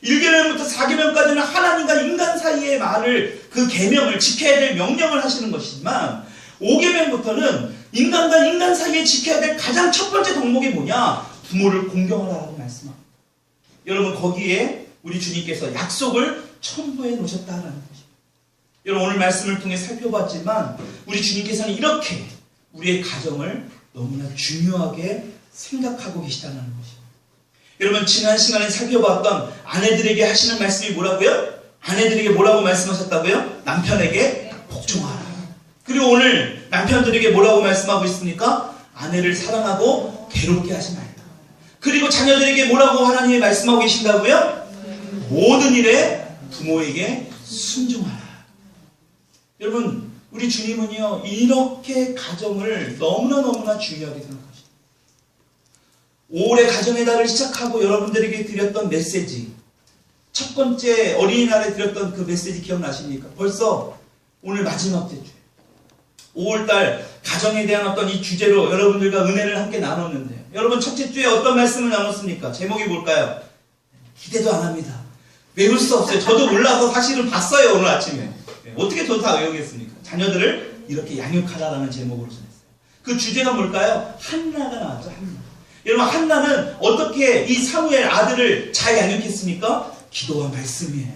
S1: 1계명부터 4계명까지는 하나님과 인간 사이의 말을, 그 계명을 지켜야 될 명령을 하시는 것이지만 5계명부터는 인간과 인간 사이에 지켜야 될 가장 첫 번째 덕목이 뭐냐? 부모를 공경하라고 말씀합니다. 여러분, 거기에 우리 주님께서 약속을 첨부해 놓으셨다는 것입니다. 여러분, 오늘 말씀을 통해 살펴봤지만 우리 주님께서는 이렇게 우리의 가정을 너무나 중요하게 생각하고 계시다는 것입니다. 여러분, 지난 시간에 살펴봤던 아내들에게 하시는 말씀이 뭐라고요? 아내들에게 뭐라고 말씀하셨다고요? 남편에게 복종하라. 그리고 오늘 남편들에게 뭐라고 말씀하고 있습니까? 아내를 사랑하고 괴롭게 하지 말라. 그리고 자녀들에게 뭐라고 하나님이 말씀하고 계신다고요? 모든 일에 부모에게 순종하라. 여러분, 우리 주님은요, 이렇게 가정을 너무나 중요하게 생각하십니다. 5월의 가정의 달을 시작하고 여러분들에게 드렸던 메시지, 첫 번째 어린이날에 드렸던 그 메시지 기억나십니까? 벌써 오늘 마지막 주예요. 5월달 가정에 대한 어떤 이 주제로 여러분들과 은혜를 함께 나눴는데요. 여러분, 첫째 주에 어떤 말씀을 나눴습니까? 제목이 뭘까요? 기대도 안 합니다. 외울 수 없어요. 저도 몰라서 사실은 봤어요, 오늘 아침에. 어떻게 저 다 외우겠습니까? 자녀들을 이렇게 양육하라라는 제목으로 전했어요. 그 주제가 뭘까요? 한나가 나왔죠. 한나. 여러분, 한나는 어떻게 이 사무엘 아들을 잘 양육했습니까? 기도와 말씀이에요.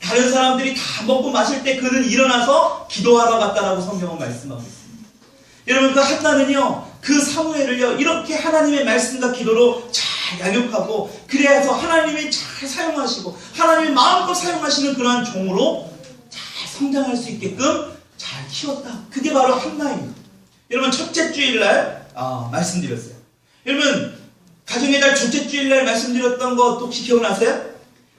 S1: 다른 사람들이 다 먹고 마실 때 그는 일어나서 기도하러 갔다라고 성경은 말씀하고 있습니다. 여러분, 그 한나는요, 그 사무엘을요, 이렇게 하나님의 말씀과 기도로 잘 양육하고, 그래서 하나님이 잘 사용하시고, 하나님이 마음껏 사용하시는 그러한 종으로 잘 성장할 수 있게끔 잘 키웠다. 그게 바로 한나입니다. 여러분, 첫째 주일날 말씀드렸어요. 여러분, 가정의 달 둘째 주일날 말씀드렸던 것 혹시 기억나세요?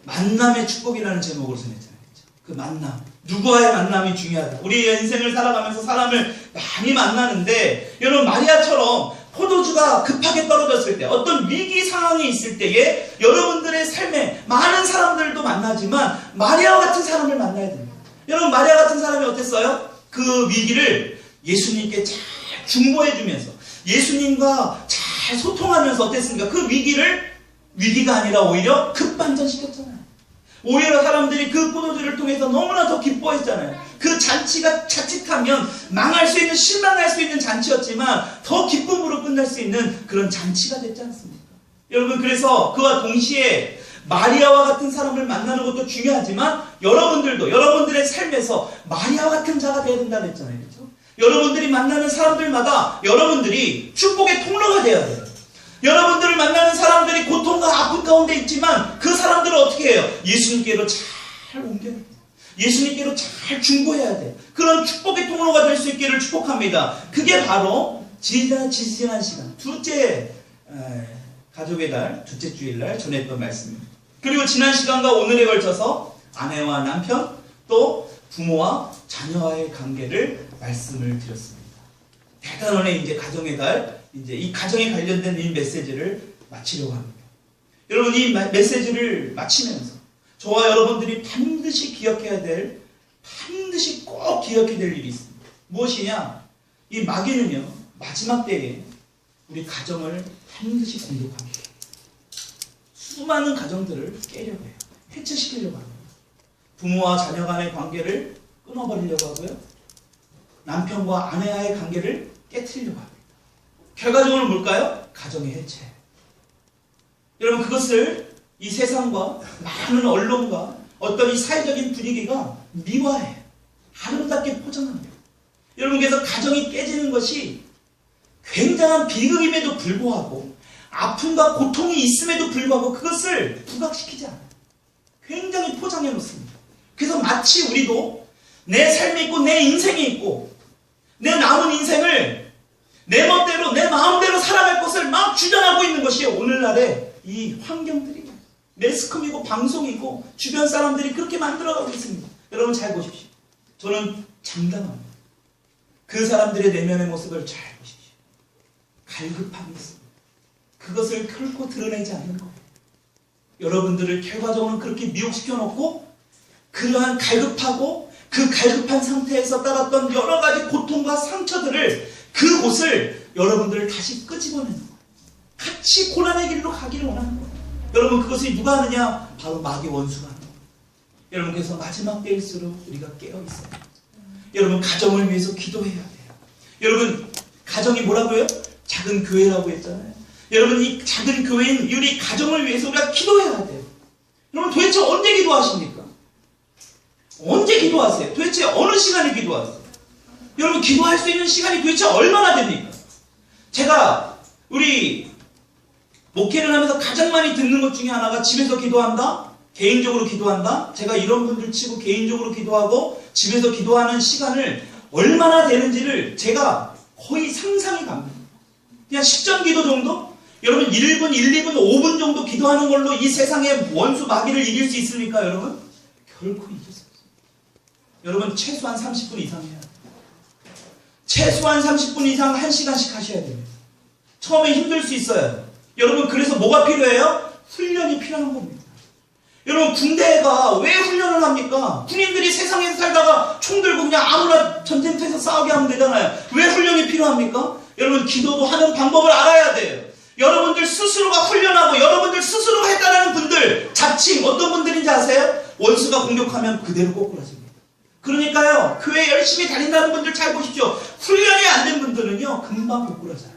S1: 만남의 축복이라는 제목으로 전했잖아요. 그 만남. 누구와의 만남이 중요하다. 우리 인생을 살아가면서 사람을 많이 만나는데, 여러분, 마리아처럼 포도주가 급하게 떨어졌을 때, 어떤 위기 상황이 있을 때에 여러분들의 삶에 많은 사람들도 만나지만 마리아와 같은 사람을 만나야 됩니다. 여러분, 마리아 같은 사람이 어땠어요? 그 위기를 예수님께 잘 중보해주면서 예수님과 잘 소통하면서 어땠습니까? 그 위기가 아니라 오히려 급반전시켰잖아요. 오히려 사람들이 그 포도주를 통해서 너무나 더 기뻐했잖아요. 그 잔치가 자칫하면 망할 수 있는, 실망할 수 있는 잔치였지만 더 기쁨으로 끝날 수 있는 그런 잔치가 됐지 않습니까? 여러분, 그래서 그와 동시에 마리아와 같은 사람을 만나는 것도 중요하지만 여러분들도 여러분들의 삶에서 마리아와 같은 자가 되어야 된다고 했잖아요. 그렇죠? 여러분들이 만나는 사람들마다 여러분들이 축복의 통로가 되어야 돼요. 여러분들을 만나는 사람들이 고통과 아픔 가운데 있지만 그 사람들을 어떻게 해요? 예수님께로 잘 옮겨야 돼요. 예수님께로 잘 중보해야 돼요. 그런 축복의 통로가 될 수 있기를 축복합니다. 그게 바로 지지난 시간, 가족의 달, 둘째 주일날 전했던 말씀입니다. 그리고 지난 시간과 오늘에 걸쳐서 아내와 남편, 또 부모와 자녀와의 관계를 말씀을 드렸습니다. 대단원의 이제 가정의 달, 이제 이 가정에 관련된 이 메시지를 마치려고 합니다. 여러분, 이 메시지를 마치면서 저와 여러분들이 반드시 꼭 기억해야 될 일이 있습니다. 무엇이냐? 이 마귀는요, 마지막 때에 우리 가정을 반드시 공격합니다. 수많은 가정들을 깨려고 해요. 해체시키려고 합니다. 부모와 자녀 간의 관계를 끊어버리려고 하고요. 남편과 아내와의 관계를 깨트리려고 합니다. 결과적으로 뭘까요? 가정의 해체. 여러분, 그것을 이 세상과 많은 언론과 어떤 이 사회적인 분위기가 미화해요. 아름답게 포장합니다. 여러분, 그래서 가정이 깨지는 것이 굉장한 비극임에도 불구하고, 아픔과 고통이 있음에도 불구하고 그것을 부각시키지 않아요. 굉장히 포장해 놓습니다. 그래서 마치 우리도 내 삶이 있고 내 인생이 있고 내 남은 인생을 내 멋대로 내 마음대로 살아갈 것을 막 주장하고 있는 것이 오늘날의 이 환경들이 매스컴이고 방송이고 주변 사람들이 그렇게 만들어가고 있습니다. 여러분, 잘 보십시오. 저는 장담합니다. 그 사람들의 내면의 모습을 잘 보십시오. 갈급함이 있습니다. 그것을 결코 드러내지 않는 거예요. 여러분들을 결과적으로 그렇게 미혹시켜 놓고 그러한 갈급하고 그 갈급한 상태에서 따랐던 여러 가지 고통과 상처들을, 그곳을 여러분들을 다시 끄집어내는 거예요. 같이 고난의 길로 가기를 원하는 거예요. 여러분, 그것이 누가 하느냐? 바로 마귀 원수가 하는 거예요. 여러분, 그래서 마지막 때일수록 우리가 깨어있어요. 여러분, 가정을 위해서 기도해야 돼요. 여러분, 가정이 뭐라고요? 작은 교회라고 했잖아요. 여러분, 이 작은 교회인 우리 가정을 위해서 우리가 기도해야 돼요. 여러분, 도대체 언제 기도하십니까? 언제 기도하세요? 도대체 어느 시간에 기도하세요? 여러분, 기도할 수 있는 시간이 도대체 얼마나 됩니까? 제가 우리 목회를 하면서 가장 많이 듣는 것 중에 하나가 집에서 기도한다? 개인적으로 기도한다? 제가 이런 분들 치고 개인적으로 기도하고 집에서 기도하는 시간을 얼마나 되는지를 제가 거의 상상이 갑니다. 그냥 10전 기도 정도? 여러분, 1분, 1, 2분, 5분 정도 기도하는 걸로 이 세상의 원수 마귀를 이길 수 있습니까, 여러분? 결코 이길 수 없습니다. 여러분, 최소한 30분 이상 해야 돼요. 최소한 30분 이상 1시간씩 하셔야 됩니다. 처음에 힘들 수 있어요. 여러분, 그래서 뭐가 필요해요? 훈련이 필요한 겁니다. 여러분, 군대가 왜 훈련을 합니까? 군인들이 세상에서 살다가 총 들고 그냥 아무나 전쟁터에서 싸우게 하면 되잖아요. 왜 훈련이 필요합니까? 여러분, 기도도 하는 방법을 알아야 돼요. 여러분들 스스로가 훈련하고 여러분들 스스로가 했다는 분들, 자칭 어떤 분들인지 아세요? 원수가 공격하면 그대로 꼬꾸라집니다. 그러니까요, 교회 열심히 다닌다는 분들 잘 보십시오. 훈련이 안 된 분들은요, 금방 고꾸라져요.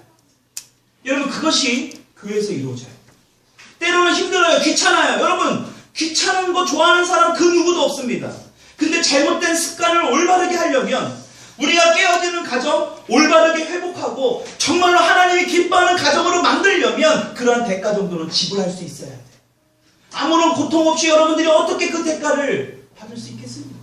S1: 여러분, 그것이 교회에서 이루어져요. 때로는 힘들어요. 귀찮아요. 여러분, 귀찮은 거 좋아하는 사람 그 누구도 없습니다. 근데 잘못된 습관을 올바르게 하려면 우리가 깨어지는 가정 올바르게 회복하고 정말로 하나님이 기뻐하는 가정으로 만들려면 그러한 대가 정도는 지불할 수 있어야 돼요. 아무런 고통 없이 여러분들이 어떻게 그 대가를 받을 수 있겠습니까?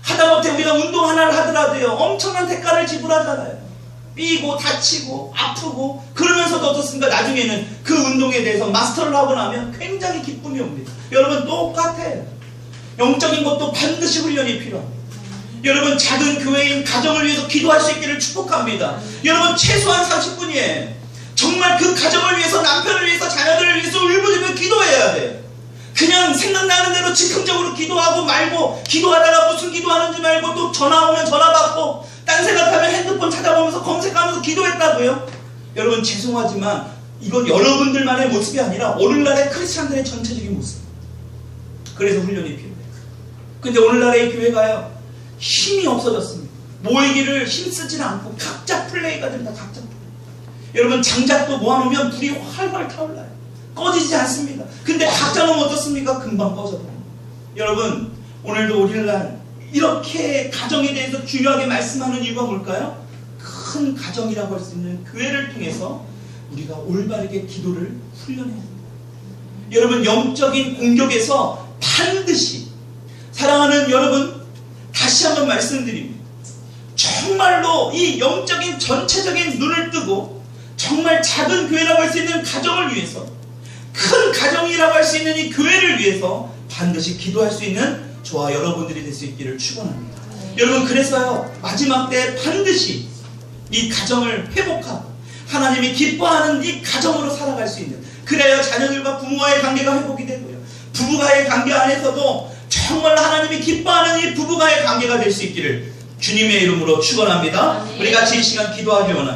S1: 하다못해 우리가 운동 하나를 하더라도요, 엄청난 대가를 지불하잖아요. 삐고 다치고 아프고 그러면서도 어떻습니까? 나중에는 그 운동에 대해서 마스터를 하고 나면 굉장히 기쁨이 옵니다. 여러분, 똑같아요. 영적인 것도 반드시 훈련이 필요합니다. 여러분, 작은 교회인 가정을 위해서 기도할 수 있기를 축복합니다. 여러분, 최소한 30분이에요. 정말 그 가정을 위해서, 남편을 위해서, 자녀들을 위해서 울부짖으며 기도해야 돼요. 그냥 생각나는 대로 즉흥적으로 기도하고 말고, 기도하다가 무슨 기도하는지 말고 또 전화 오면 전화 받고 딴 생각하면 핸드폰 찾아보면서 검색하면서 기도했다고요? 여러분, 죄송하지만 이건 여러분들만의 모습이 아니라 오늘날의 크리스찬들의 전체적인 모습. 그래서 훈련이 필요해요. 근데 오늘날의 교회가요, 힘이 없어졌습니다. 모이기를 힘쓰지는 않고 각자 플레이가 됩니다. 각자 플레이. 여러분, 장작도 모아놓으면 불이 활활 타올라요. 꺼지지 않습니다. 근데 각자 놓으면 어떻습니까? 금방 꺼져버립니다. 여러분, 오늘도 오늘날 이렇게 가정에 대해서 중요하게 말씀하는 이유가 뭘까요? 큰 가정이라고 할 수 있는 교회를 통해서 우리가 올바르게 기도를 훈련해야 합니다. 여러분, 영적인 공격에서 반드시, 사랑하는 여러분, 다시 한번 말씀드립니다. 정말로 이 영적인 전체적인 눈을 뜨고 정말 작은 교회라고 할 수 있는 가정을 위해서, 큰 가정이라고 할 수 있는 이 교회를 위해서 반드시 기도할 수 있는 저와 여러분들이 될 수 있기를 축원합니다. 여러분, 그래서요, 마지막 때 반드시 이 가정을 회복하고 하나님이 기뻐하는 이 가정으로 살아갈 수 있는, 그래야 자녀들과 부모와의 관계가 회복이 되고요, 부부가의 관계 안에서도 정말 하나님이 기뻐하는 이 부부가의 관계가 될 수 있기를 주님의 이름으로 축원합니다. 우리 같이 이 시간 기도하기 원합니다.